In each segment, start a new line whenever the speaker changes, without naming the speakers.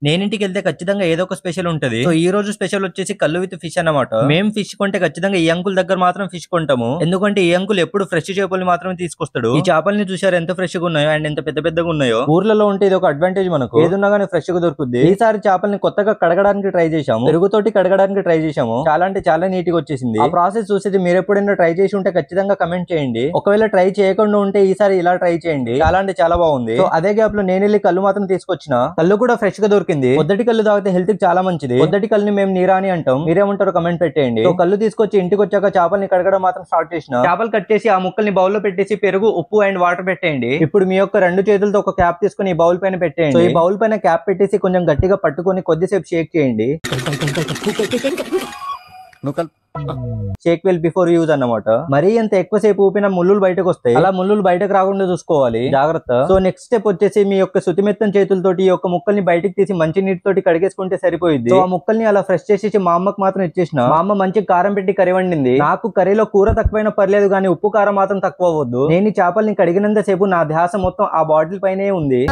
నేను ఇంటికి వెళ్తే ఖచ్చితంగా ఏదో ఒక స్పెషల్ ఉంటది. సో ఈ రోజు స్పెషల్ వచ్చేసి కళ్ళు విత్ ఫిష్ అన్నమాట. మేము ఫిష్ కొంటే ఖచ్చితంగా ఈ అంకుల్ దగ్గర మాత్రం ఫిష్ కొంటాము. ఎందుకంటే ఈ అంకుల్ ఎప్పుడు ఫ్రెష్ చేపలు మాత్రమే తీసుకొస్తాడు. ఈ చేపల్ని చూసారు ఎంత ఫ్రెష్ గా ఉన్నాయో అండ్ ఎంత పెద్ద పెద్దగా ఉన్నాయో. ఊర్లలో ఉంటే ఇది ఒక అడ్వాంటేజ్ మనకు. ఏదున్నా గానీ ఫ్రెష్ గా దొరుకుద్ది. ఈసారి చేపల్ని కొత్తగా కడగడానికి ట్రై చేశాము. పెరుగుతోటి కడగడానికి ట్రై చేశాము. చాలా అంటే చాలా నీట్ గా వచ్చేసింది. ఆ ప్రాసెస్ చూసేది మీరు ఎప్పుడైనా ట్రై చేసి ఉంటే ఖచ్చితంగా కమెంట్ చేయండి. ఒకవేళ ట్రై చేయకుండా ఉంటే ఈసారి ఇలా ట్రై చేయండి. చాలా అంటే చాలా బాగుంది. సో అదే గ్యాప్ లో నేను వెళ్ళి కళ్ళు మాత్రం తీసుకొచ్చిన. కళ్ళు కూడా ఫ్రెష్ గా దొరికింది. పొద్దటి కళ్ళు తాగితే హెల్త్ కి చాలా మంచిది. పొద్దటి కళ్ళని మేము నీరాని అంటాం. మీరేమంటారో కమెంట్ పెట్టేయండి. సో కళ్ళు తీసుకొచ్చి ఇంటికి వచ్చాక చేపల్ని కడగడం మాత్రం స్టార్ట్ చేసిన. చేపలు కట్ చేసి ఆ ముక్కల్ని బౌల్ లో పెట్టేసి పెరుగు, ఉప్పు అండ్ వాటర్ పెట్టేయండి. ఇప్పుడు మీ యొక్క రెండు చేతులతో ఒక క్యాప్ తీసుకుని ఈ బౌల్ పైన పెట్టేయండి. సో ఈ బౌల్ పైన క్యాప్ పెట్టేసి కొంచెం గట్టిగా పట్టుకొని కొద్దిసేపు షేక్ చేయండి. షేక్ వెల్ బిఫోర్ యూజ్ అన్నమాట. మరీ అంత ఎక్కువసేపు ఊపిన ముళ్ళులు బయటకు వస్తాయి. అలా ముళ్ళులు బయటకు రాకుండా చూసుకోవాలి, జాగ్రత్త. సో నెక్స్ట్ స్టెప్ వచ్చేసి మీ యొక్క శుతిమెత్తం చేతులతోటి ఈ యొక్క ముక్కల్ని బయటకు తీసి మంచి నీటితోటి కడిగేసుకుంటే సరిపోయింది. సో ఆ ముక్కల్ని అలా ఫ్రెష్ చేసి మా అమ్మకు మాత్రం ఇచ్చేసిన. మా అమ్మ మంచి కారం పెట్టి కర్రీ వండింది. నాకు కర్రీలో కూర తక్కువైనా పర్లేదు కానీ ఉప్పు కారం మాత్రం తక్కువ అవ్వద్దు. నేను ఈ చేపల్ని కడిగినంత సేపు నా ధ్యాస మొత్తం ఆ బాటిల్ పైనే ఉంది.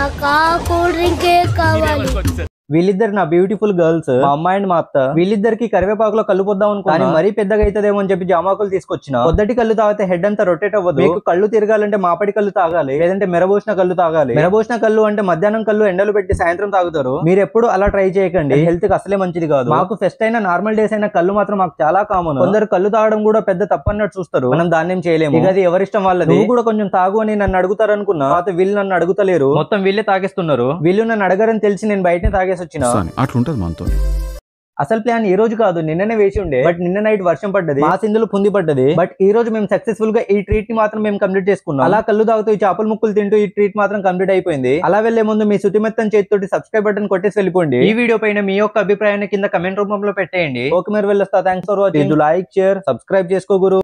వీళ్ళిద్దరు నా బ్యూటిఫుల్ గర్ల్స్, మా అమ్మాయి అండ్ మా అత్త. వీళ్ళిద్దరికి కరివేపాకులో కళ్ళు పొద్దాం అనుకున్నా, మరీ పెద్దగా అవుతుందేమో అని చెప్పి జామాకులు తీసుకొచ్చిన. పొద్దటి కళ్ళు తాగితే హెడ్ అంతా రొటేట్ అవ్వదు. మీకు కళ్ళు తిరగాలంటే మాపడి కళ్ళు తాగాలి, లేదంటే మెరబోసిన కళ్ళు తాగాలి. మెరబోసిన కళ్ళు అంటే మధ్యాహ్నం కళ్ళు ఎండలు పెట్టి సాయంత్రం తాగుతారు. మీరు ఎప్పుడు అలా ట్రై చేయకండి, హెల్త్ కి అసలే మంచిది కాదు. మాకు ఫెస్ట్ అయినా నార్మల్ డేస్ అయినా కళ్ళు మాత్రం మాకు చాలా కామన్. కొందరు కళ్ళు తాగడం కూడా పెద్ద తప్పన్నట్టు చూస్తారు. మనం దాన్ని ఏం చేయలేము. ఇక అది ఎవరిష్టం వాళ్ళది. నువ్వు కూడా కొంచెం తాగు అని నన్ను అడుగుతారు అనుకున్నా, వీళ్ళు నన్ను అడుగుతలేరు. మొత్తం వీళ్ళే తాగేస్తున్నారు. వీళ్ళు నన్ను అడగరని తెలిసి నేను బయటనే తాగేసి వచ్చిన. అసలు ప్లాన్ ఈ రోజు కాదు, నిన్ననే వేసి ఉండే. బట్ నిన్న నైట్ వర్షం పడ్డది, మా సింధులు పుంది పడ్డది. బట్ ఈ రోజు మేము సక్సెస్ఫుల్ గా ఈ ట్రీట్ ని మాత్రం మేము కంప్లీట్ చేసుకున్నాం. అలా కళ్ళు తాగుతూ ఈ చేపల ముక్కలు తింటూ ఈ ట్రీట్ మాత్రం కంప్లీట్ అయిపోయింది. అలా వెళ్లే ముందు మీ శుతిమెత్తం చేతితోటి సబ్స్క్రైబ్ బటన్ కొట్టేసి వెళ్ళిపోండి. ఈ వీడియో పైన మీ యొక్క అభిప్రాయాన్ని కింద కమెంట్ రూపంలో పెట్టేయండి. ఓకే, మీరు వెళ్ళొస్తా. Thanks for watching. Like, share, subscribe చేసుకో గురు.